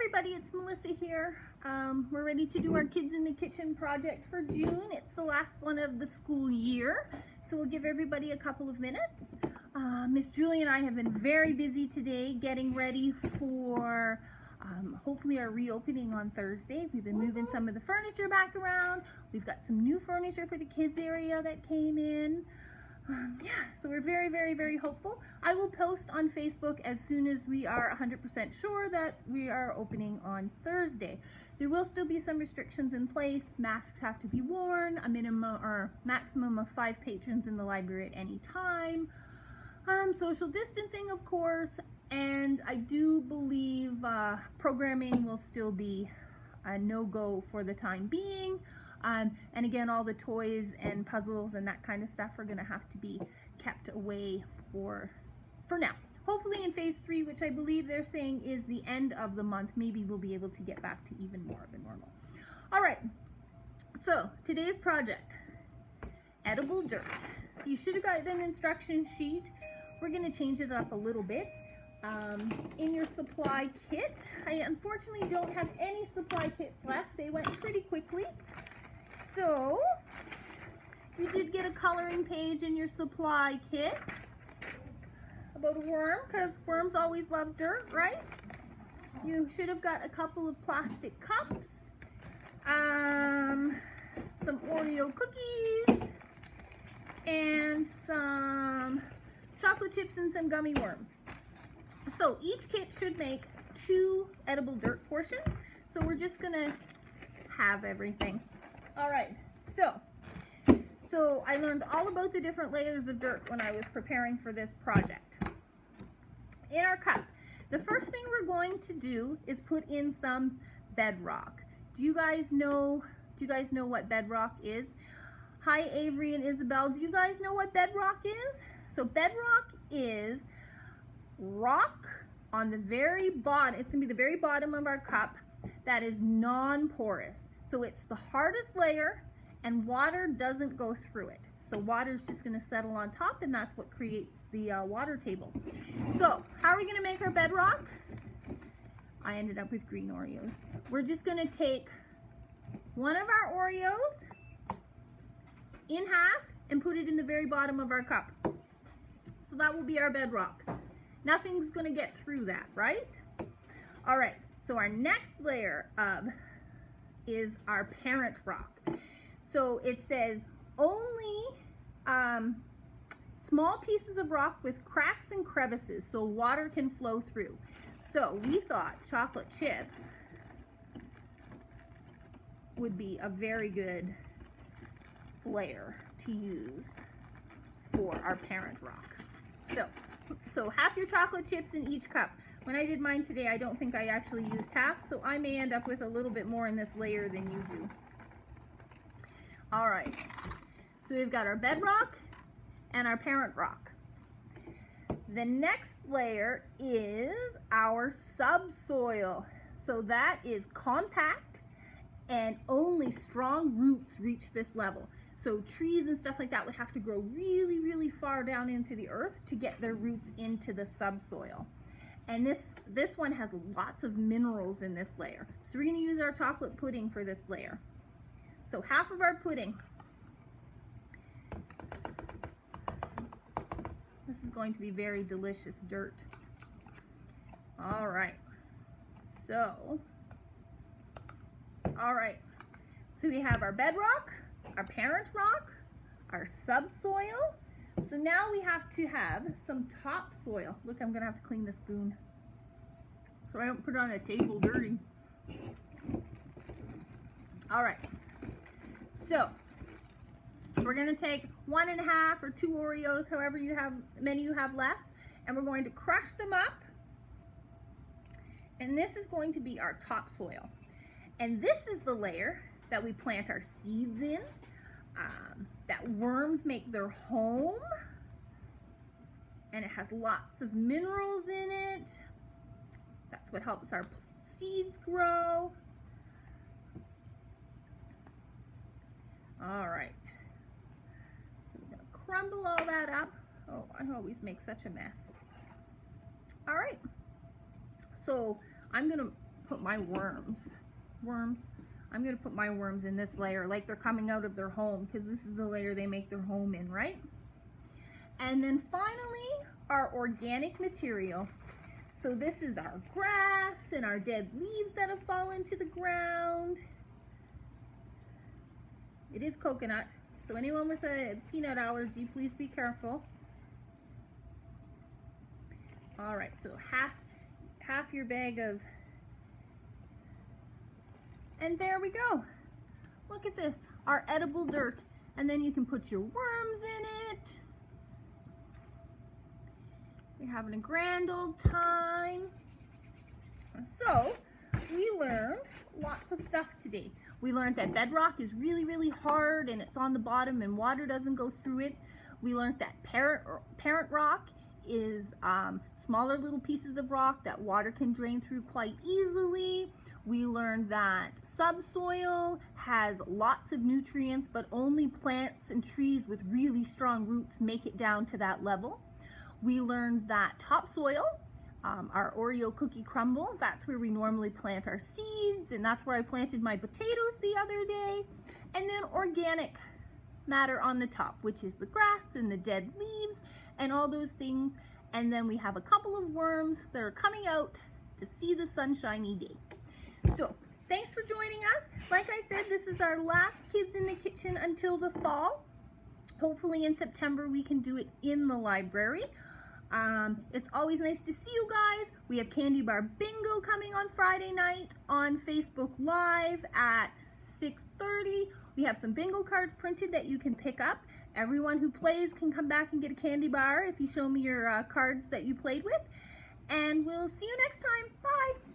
everybody, it's Melissa here. We're ready to do our Kids in the Kitchen project for June. It's the last one of the school year, so we'll give everybody a couple of minutes. Miss Julie and I have been very busy today getting ready for hopefully our reopening on Thursday. We've been moving some of the furniture back around. We've got some new furniture for the kids area that came in. Yeah, so we're very, very, very hopeful. I will post on Facebook as soon as we are 100% sure that we are opening on Thursday. There will still be some restrictions in place. Masks have to be worn, a minimum or maximum of 5 patrons in the library at any time. Social distancing, of course, and I do believe programming will still be a no-go for the time being. And again, all the toys and puzzles and that kind of stuff are going to have to be kept away for now. Hopefully in phase 3, which I believe they're saying is the end of the month, maybe we'll be able to get back to even more of a normal. All right, so today's project, edible dirt. So you should have got an instruction sheet. We're going to change it up a little bit. In your supply kit, I unfortunately don't have any supply kits left. They went pretty quickly. So, you did get a coloring page in your supply kit about a worm, because worms always love dirt, right? You should have got a couple of plastic cups, some Oreo cookies, and some chocolate chips and some gummy worms. So, each kit should make 2 edible dirt portions, so we're just going to have everything. All right, so I learned all about the different layers of dirt when I was preparing for this project. In our cup, the first thing we're going to do is put in some bedrock. Do you guys know what bedrock is? Hi, Avery and Isabel. Do you guys know what bedrock is? So bedrock is rock on the very bottom. It's going to be the very bottom of our cup that is non-porous. So it's the hardest layer, and water doesn't go through it. So water's just going to settle on top, and that's what creates the water table. So how are we going to make our bedrock? I ended up with green Oreos. We're just going to take one of our Oreos in half and put it in the very bottom of our cup. So that will be our bedrock. Nothing's going to get through that, right? All right, so our next layer is our parent rock. So it says only small pieces of rock with cracks and crevices so water can flow through. So we thought chocolate chips would be a very good layer to use for our parent rock. So half your chocolate chips in each cup. When I did mine today, I don't think I actually used half, so I may end up with a little bit more in this layer than you do. All right, so we've got our bedrock and our parent rock. The next layer is our subsoil. So that is compact, and only strong roots reach this level. So trees and stuff like that would have to grow really, really far down into the earth to get their roots into the subsoil. And this one has lots of minerals in this layer. So we're going to use our chocolate pudding for this layer. So half of our pudding. This is going to be very delicious dirt. All right. So we have our bedrock, our parent rock, our subsoil. So now we have to have some topsoil. Look, I'm going to have to clean the spoon so I don't put it on the table dirty. All right. So we're going to take 1.5 or 2 Oreos, however many you have left, and we're going to crush them up. And this is going to be our topsoil. And this is the layer that we plant our seeds in. That worms make their home, and it has lots of minerals in it. That's what helps our seeds grow. All right, so we're gonna crumble all that up. Oh, I always make such a mess. All right, so I'm gonna put my worms. I'm gonna put my worms in this layer like they're coming out of their home, because this is the layer they make their home in, right? And then finally, our organic material. So this is our grass and our dead leaves that have fallen to the ground. It is coconut, so anyone with a peanut allergy, please be careful. All right, so half your bag of, and there we go. Look at this, our edible dirt. And then you can put your worms in it. You're having a grand old time. So, we learned lots of stuff today. We learned that bedrock is really, really hard and it's on the bottom and water doesn't go through it. We learned that parent rock is smaller little pieces of rock that water can drain through quite easily. We learned that subsoil has lots of nutrients, but only plants and trees with really strong roots make it down to that level. We learned that topsoil, our Oreo cookie crumble, that's where we normally plant our seeds, and that's where I planted my potatoes the other day. And then organic matter on the top, which is the grass and the dead leaves and all those things. And then we have a couple of worms that are coming out to see the sunshiny day. So, thanks for joining us. Like I said, this is our last Kids in the Kitchen until the fall. Hopefully in September we can do it in the library. It's always nice to see you guys. We have Candy Bar Bingo coming on Friday night on Facebook Live at 6:30. We have some bingo cards printed that you can pick up. Everyone who plays can come back and get a candy bar if you show me your cards that you played with. And we'll see you next time. Bye.